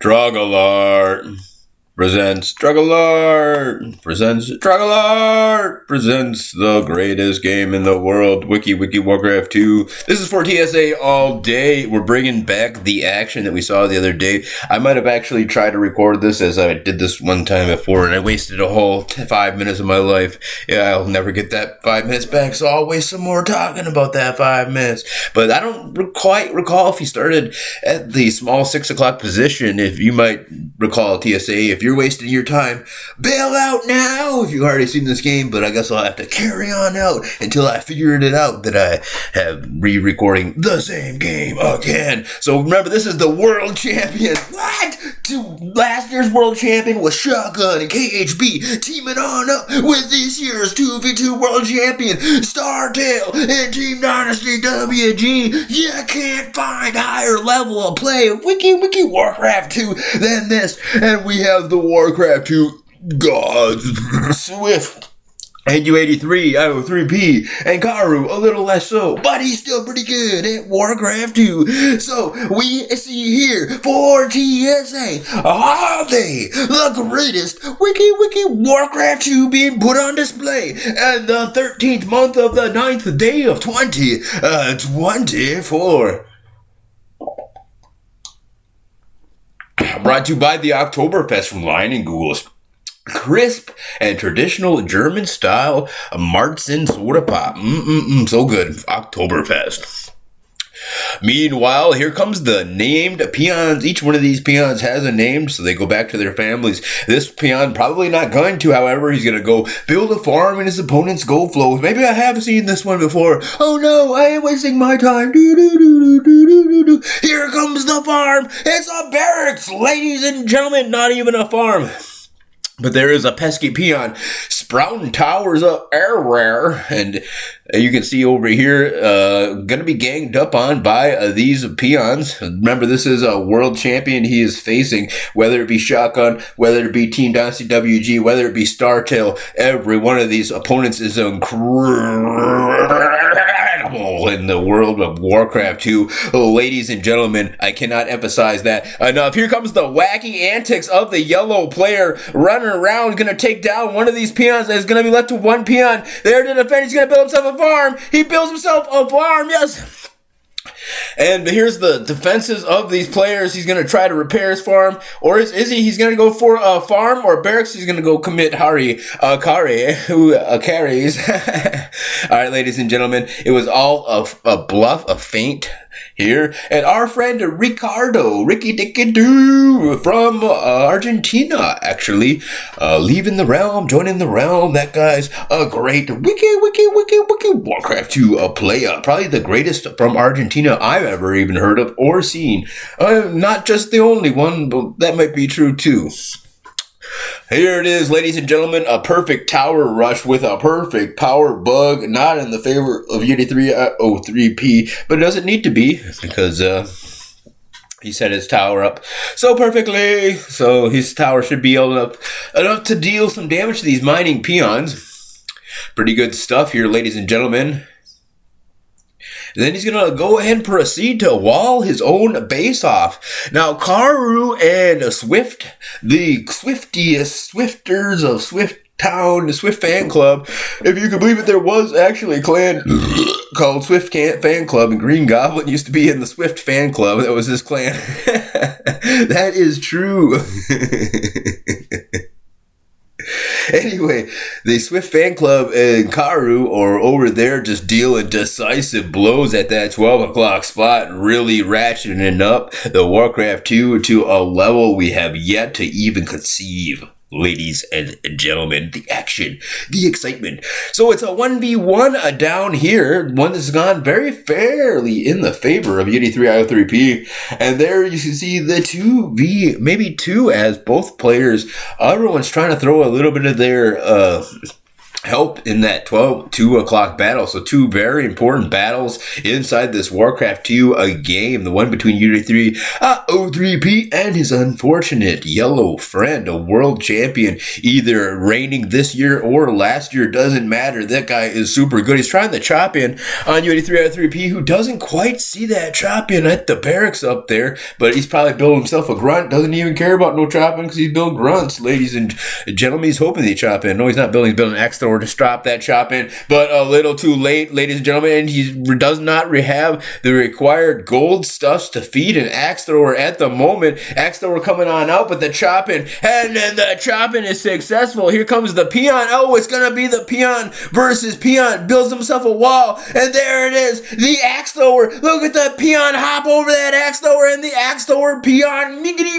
Trogallart presents the greatest game in the world, Wiki Warcraft 2. This is for TSA all day. We're bringing back the action that we saw the other day. I might have actually tried to record this as I did this one time before, and I wasted a whole 5 minutes of my life. Yeah, I'll never get that 5 minutes back, so I'll waste some more talking about that 5 minutes. But I don't quite recall if he started at the small 6 o'clock position. If you might recall TSA, if you're wasting your time, bail out now if you've already seen this game, but I guess I'll have to carry on out until I figured it out that I have re-recording the same game again. So remember, this is the world champion. What? Last year's world champion was Shotgun and KHB teaming on up with this year's 2v2 world champion Startale and Team Dynasty WG. You can't find higher level of play of Wiki Warcraft 2 than this. And we have the Warcraft 2 gods, Swift, and U83, IO3P, and Karu, a little less so, but he's still pretty good at Warcraft 2. So, we see here, for TSA, are they the greatest Wiki Warcraft 2 being put on display at the 13th month of the 9th day of 2024. Brought to you by the Oktoberfest from Lion and Ghouls. Crisp and traditional German style Marzen soda pop. So good. Oktoberfest. Meanwhile, here comes the named peons. Each one of these peons has a name, so they go back to their families. This peon probably not going to, however, he's going to go build a farm in his opponent's gold flows. Maybe I have seen this one before. Oh no, I am wasting my time. Here comes the farm. It's a barracks, ladies and gentlemen, not even a farm. But there is a pesky peon sprouting towers up everywhere, and you can see over here, going to be ganged up on by these peons. Remember, this is a world champion he is facing, whether it be Shotgun, whether it be Team Dynasty WG, whether it be Startale. Every one of these opponents is incredible in the world of Warcraft 2. Oh, ladies and gentlemen, I cannot emphasize that enough. Here comes the wacky antics of the yellow player running around, going to take down one of these peons. There's going to be left to one peon there to defend. He's going to build himself a farm. He builds himself a farm, yes. And here's the defenses of these players. He's going to try to repair his farm, or is he? He's going to go for a farm or a barracks. He's going to go commit carries. All right, ladies and gentlemen, it was all a bluff, a feint here. And our friend Ricky Dicky Doo from Argentina, actually, leaving the realm, joining the realm. That guy's a great Wiki Warcraft 2 player. Probably the greatest from Argentina I've ever even heard of or seen. Not just the only one, but that might be true too. Here it is, ladies and gentlemen, a perfect tower rush with a perfect power bug, not in the favor of U8303P, but it doesn't need to be, because he set his tower up so perfectly, so his tower should be enough to deal some damage to these mining peons. Pretty good stuff here, ladies and gentlemen. And then he's going to go ahead and proceed to wall his own base off. Now, Karu and Swift, the Swifters of Swift Town, the Swift Fan Club, if you can believe it, there was actually a clan called Swift Fan Club, and Green Goblin used to be in the Swift Fan Club. That was his clan. That is true. Anyway, the Swift Fan Club and Karu are over there just dealing decisive blows at that 12 o'clock spot, really ratcheting up the Warcraft 2 to a level we have yet to even conceive. Ladies and gentlemen, the action, the excitement. So it's a 1v1 down here, one that's gone very fairly in the favor of U83IO3P. And there you can see the 2v, maybe 2 as both players. Everyone's trying to throw a little bit of their help in that 2 o'clock battle. So two very important battles inside this Warcraft 2 game. The one between U83 and his unfortunate yellow friend, a world champion, either reigning this year or last year, doesn't matter. That guy is super good. He's trying to chop in on U83 who doesn't quite see that chop in at the barracks up there, but he's probably building himself a grunt. Doesn't even care about no chopping because he's building grunts, ladies and gentlemen. He's hoping they chop in. No, he's not building. He's building Axe Thrower to stop that chop in, but a little too late, ladies and gentlemen, and he does not have the required gold stuffs to feed an Axe Thrower at the moment. Axe Thrower coming on out, but the chopping, and then the chopping is successful. Here comes the peon. Oh, it's gonna be the peon versus peon. Builds himself a wall, and there it is, the Axe Thrower. Look at the peon hop over that Axe Thrower, and the Axe Thrower peon miggity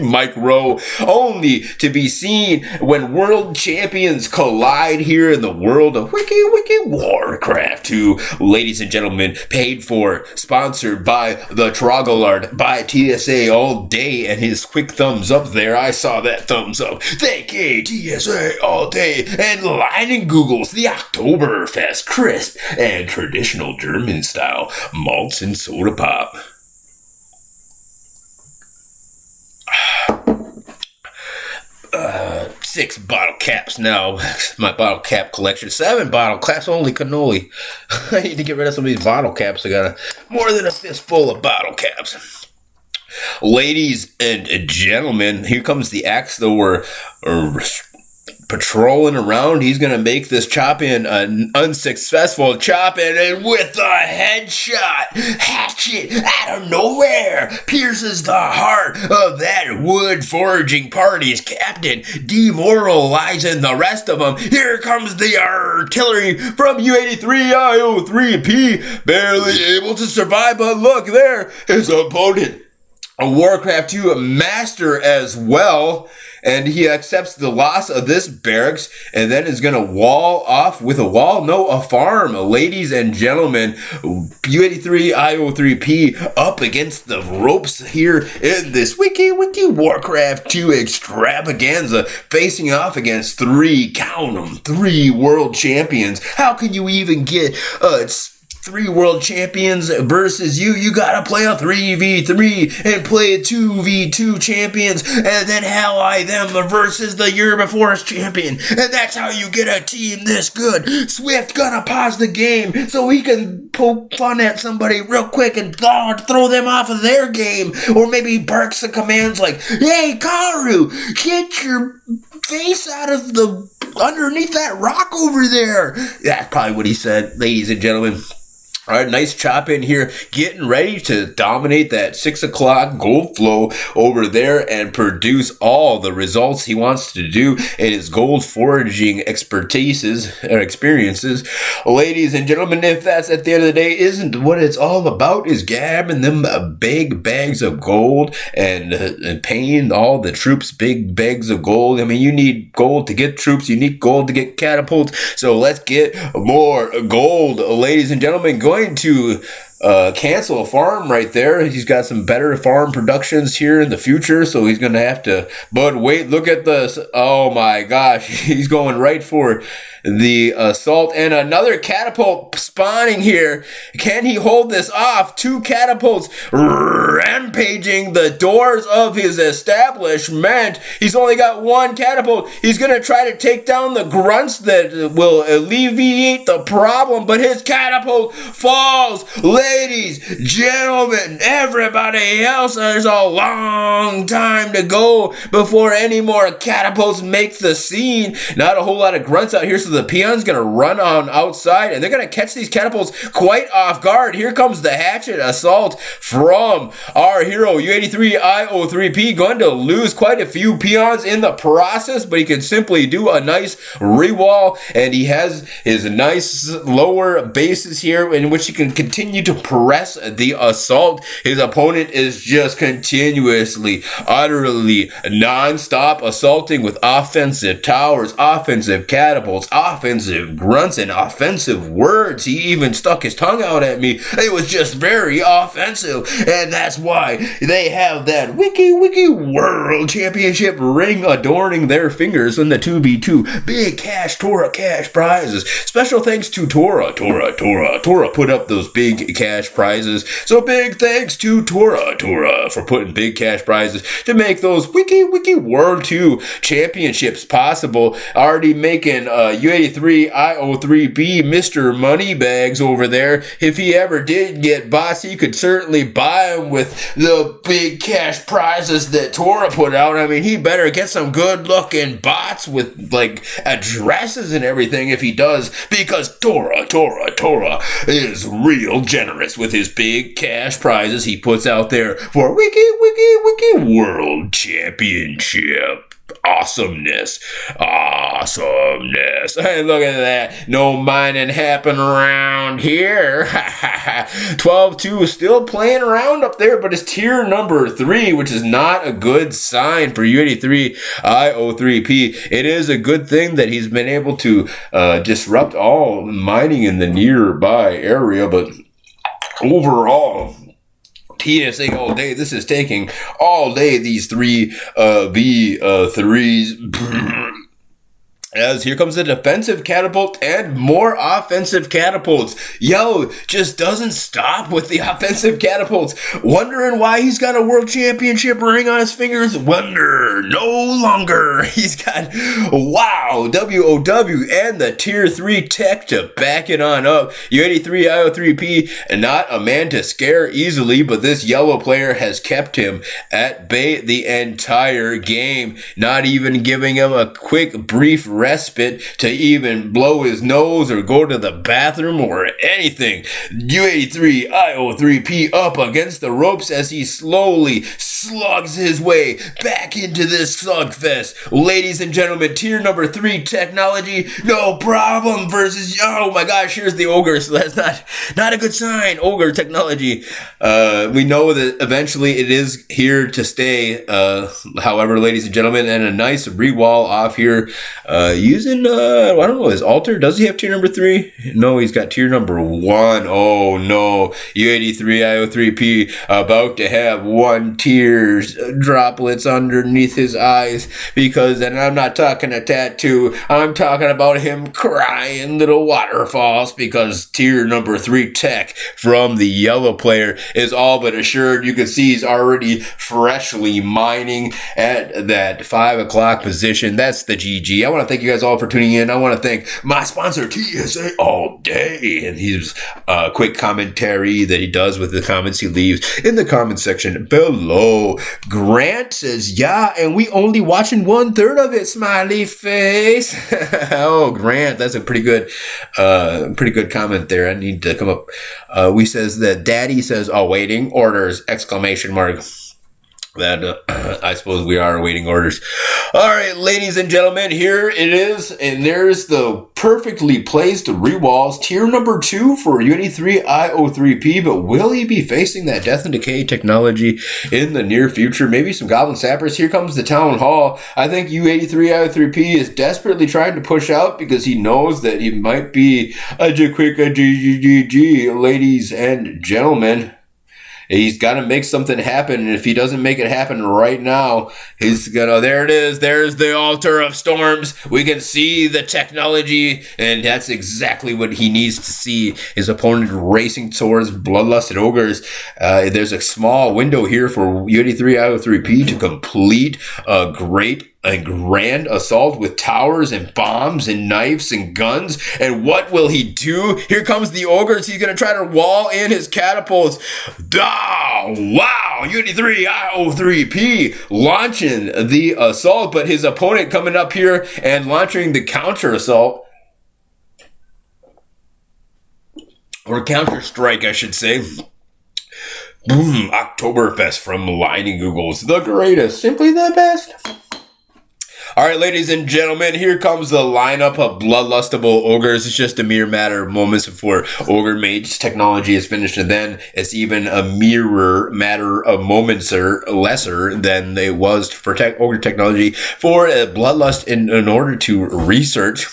micro, only to be seen when world champions collide here in the world of Wiki Warcraft 2. Ladies and gentlemen, paid for, sponsored by the Trogallart, by TSA all day, and his quick thumbs up there. I saw that thumbs up. Thank you, TSA all day, and lining Google's the Oktoberfest crisp and traditional German style malts and soda pop. 6 bottle caps now. My bottle cap collection. 7 bottle caps. Only cannoli. I need to get rid of some of these bottle caps. I got more than a fistful of bottle caps. Ladies and gentlemen, here comes the Axe Thrower patrolling around. He's going to make this chop-in an unsuccessful chop-in, and with a headshot, hatchet out of nowhere, pierces the heart of that wood foraging party's captain, demoralizing the rest of them. Here comes the artillery from U83IO3P, barely able to survive, but look there, his opponent, a Warcraft 2 master as well, and he accepts the loss of this barracks and then is going to wall off with a farm. Ladies and gentlemen, U83IO3P up against the ropes here in this Wiki Warcraft 2 extravaganza, facing off against 3 world champions. How can you even get 3 world champions versus you? You gotta play a 3v3 and play a 2v2 champions and then ally them versus the year before's champion. And that's how you get a team this good. Swift gonna pause the game so he can poke fun at somebody real quick and throw them off of their game. Or maybe barks some commands like, "Hey, Karu, get your face out of the underneath that rock over there." That's probably what he said, ladies and gentlemen. All right, nice chop in here, getting ready to dominate that 6 o'clock gold flow over there and produce all the results he wants to do in his gold foraging experiences. Ladies and gentlemen, if that's at the end of the day isn't what it's all about, is grabbing them big bags of gold and paying all the troops big bags of gold. I mean, you need gold to get troops, you need gold to get catapults, so let's get more gold, ladies and gentlemen. Going to cancel a farm right there. He's got some better farm productions here in the future, so he's going to have to. But wait, look at this. Oh my gosh, he's going right for the assault, and another catapult spawning here. Can he hold this off? 2 catapults rampaging the doors of his establishment. He's only got 1 catapult. He's going to try to take down the grunts that will alleviate the problem, but his catapult falls. Ladies, gentlemen, everybody else, there's a long time to go before any more catapults make the scene. Not a whole lot of grunts out here, so the peon's going to run on outside, and they're going to catch these catapults quite off guard. Here comes the hatchet assault from our hero, U83IO3P, going to lose quite a few peons in the process, but he can simply do a nice rewall, and he has his nice lower bases here in which he can continue to press the assault. His opponent is just continuously, utterly, non-stop assaulting with offensive towers, offensive catapults, offensive grunts, and offensive words. He even stuck his tongue out at me. It was just very offensive, and that's why they have that Wiki World Championship ring adorning their fingers in the 2v2 big Tora cash prizes. Special thanks to Tora put up those big cash prizes. So big thanks to Tora for putting big cash prizes to make those Wiki World 2 championships possible. Already making U83 IO3B Mr. Moneybags over there. If he ever did get bots, he could certainly buy them with the big cash prizes that Tora put out. I mean, he better get some good looking bots with like addresses and everything if he does, because Tora is real generous with his big cash prizes he puts out there for Wiki World Championship. Awesomeness. Hey, look at that. No mining happen around here. 12-2 is still playing around up there, but it's tier number 3, which is not a good sign for U83 IO3P. It is a good thing that he's been able to disrupt all mining in the nearby area, but overall, TSA all day. This is taking all day, these 3v3s. As here comes the defensive catapult and more offensive catapults. Yo, just doesn't stop with the offensive catapults. Wondering why he's got a world championship ring on his fingers? Wonder no longer. He's got WOW, WOW, and the tier 3 tech to back it on up. U83 IO3P, and not a man to scare easily, but this yellow player has kept him at bay the entire game, not even giving him a quick brief respite to even blow his nose or go to the bathroom or anything. U83 IO3P up against the ropes as he slowly slugs his way back into this slugfest. Ladies and gentlemen, tier number 3 technology, no problem, versus, oh my gosh, here's the ogre, so that's not a good sign. Ogre technology. We know that eventually it is here to stay. However, ladies and gentlemen, and a nice rewall off here, using, I don't know, his altar. Does he have tier number 3? No, he's got tier number 1. Oh no, U83 IO3P about to have 1 tears droplets underneath his eyes, because, and I'm not talking a tattoo, I'm talking about him crying little waterfalls, because tier number 3 tech from the yellow player is all but assured. You can see he's already freshly mining at that 5 o'clock position. That's the GG. I want to thank you guys all for tuning in. I want to thank my sponsor, TSA All Day, and his quick commentary that he does with the comments he leaves in the comment section below. Grant says, yeah, and we only watching 1/3 of it, smiley face. Oh, Grant, that's a pretty good comment there. I need to come up. We says that Daddy says, awaiting orders, exclamation mark. That I suppose we are awaiting orders. All right, ladies and gentlemen, here it is, and there's the perfectly placed rewalls. Tier number 2 for U83 IO3P, but will he be facing that Death and Decay technology in the near future? Maybe some Goblin Sappers. Here comes the Town Hall. I think U83 IO3P is desperately trying to push out because he knows that he might be a quick GGG, ladies and gentlemen. He's got to make something happen, and if he doesn't make it happen right now, he's gonna, there it is, there's the Altar of Storms. We can see the technology, and that's exactly what he needs to see. His opponent racing towards Bloodlusted Ogres. There's a small window here for U83 IO3P to complete a great and grand assault with towers and bombs and knives and guns. And what will he do? Here comes the ogres. He's going to try to wall in his catapults. Wow, U83 IO3P launching the assault, but his opponent coming up here and launching the counter assault. Or counter strike, I should say. Boom, Oktoberfest from Lightning Googles. The greatest, simply the best. All right, ladies and gentlemen, here comes the lineup of bloodlustable ogres. It's just a mere matter of moments before ogre mage technology is finished, and then it's even a mere matter of moments or lesser than it was for ogre technology for bloodlust in order to research.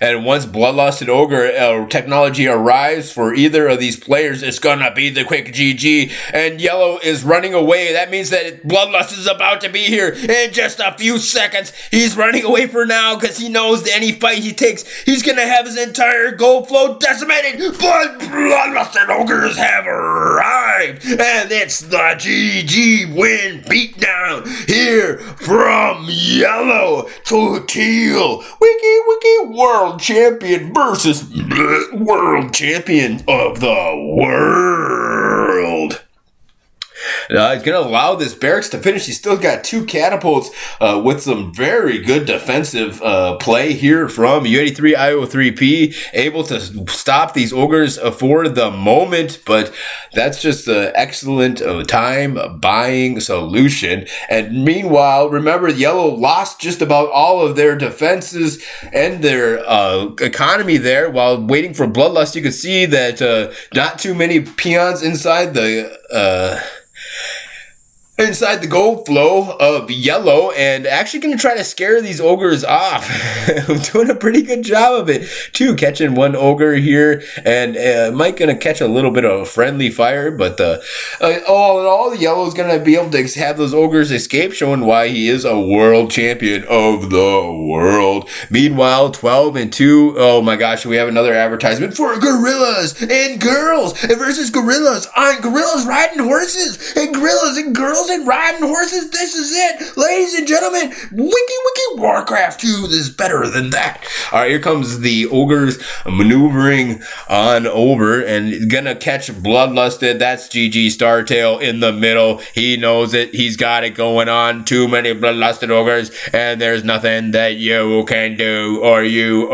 And once Bloodlust and Ogre technology arrives for either of these players, it's gonna be the quick GG. And Yellow is running away. That means that Bloodlust is about to be here in just a few seconds. He's running away for now because he knows that any fight he takes, he's gonna have his entire gold flow decimated. But Bloodlust and Ogres have arrived. And it's the GG win beatdown here from Yellow to Teal. Wiki world champion versus world champion of the world. He's going to allow this barracks to finish. He's still got 2 catapults with some very good defensive play here from U83IO3P, able to stop these ogres for the moment, but that's just an excellent time buying solution. And meanwhile, remember, Yellow lost just about all of their defenses and their economy there while waiting for Bloodlust. You could see that not too many peons inside the gold flow of Yellow, and actually going to try to scare these ogres off. Doing a pretty good job of it too, catching one ogre here, and Mike going to catch a little bit of friendly fire, but all in all, Yellow's going to be able to have those ogres escape, showing why he is a world champion of the world. Meanwhile, 12-2. Oh my gosh, we have another advertisement for gorillas and girls versus gorillas on gorillas riding horses, and gorillas and girls and riding horses. This is it, ladies and gentlemen. Wiki Warcraft 2 is better than that. All right, here comes the ogres maneuvering on over and gonna catch Bloodlusted. That's GG startale in the middle. He knows it. He's got it going on. Too many Bloodlusted ogres, and there's nothing that you can do, or you.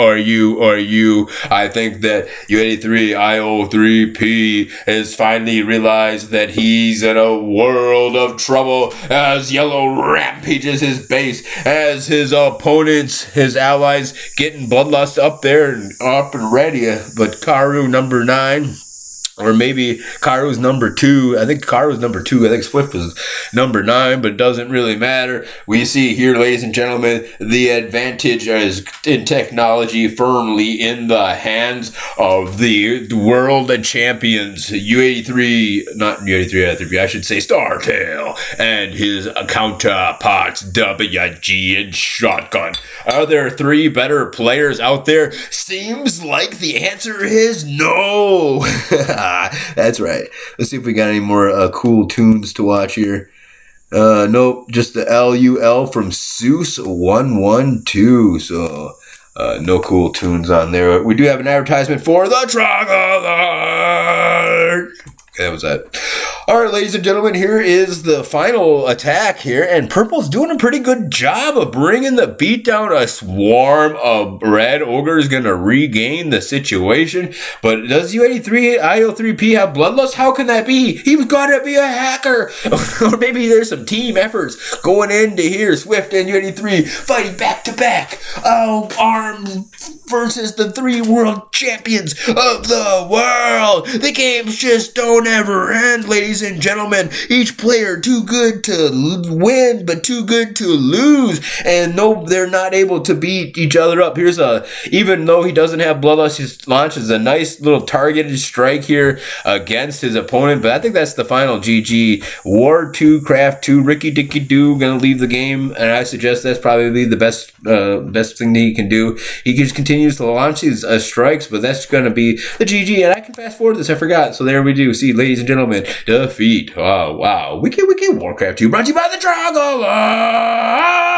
I think that U83IO3P has finally realized that he's in a world of trouble as Yellow rampages his base, as his opponents, his allies, getting Bloodlust up there and up and ready. But Karu number 9, or maybe Karu's number 2. I think Karu's number 2. I think Swift was number 9, but it doesn't really matter. We see here, ladies and gentlemen, the advantage is in technology firmly in the hands of the world champions, not U83, I should say Startale, and his counterparts, WG and Shotgun. Are there 3 better players out there? Seems like the answer is no. That's right. Let's see if we got any more cool tunes to watch here. Nope, just the LUL from Seuss112. So no cool tunes on there. We do have an advertisement for the trogallart. That was that. All right, ladies and gentlemen, here is the final attack here, and Purple's doing a pretty good job of bringing the beat down. A swarm of red ogre is going to regain the situation, but does U83IO3P have Bloodlust? How can that be? He was got to be a hacker, or maybe there's some team efforts going into here. Swift and U83 fighting back to back, armed versus the 3 world champions of the world. The games just don't ever end, ladies and gentlemen. Each player too good to win, but too good to lose. And no, they're not able to beat each other up. Here's even though he doesn't have Bloodlust, he launches a nice little targeted strike here against his opponent. But I think that's the final GG. War 2, Craft 2, Ricky Dicky Doo gonna leave the game, and I suggest that's probably the best thing that he can do. He just continues to launch these strikes, but that's gonna be the GG. And I can fast forward this, I forgot. So there we do. See, ladies and gentlemen, defeat. Oh, wow. Wiki Warcraft 2 brought to you by the Trogallart.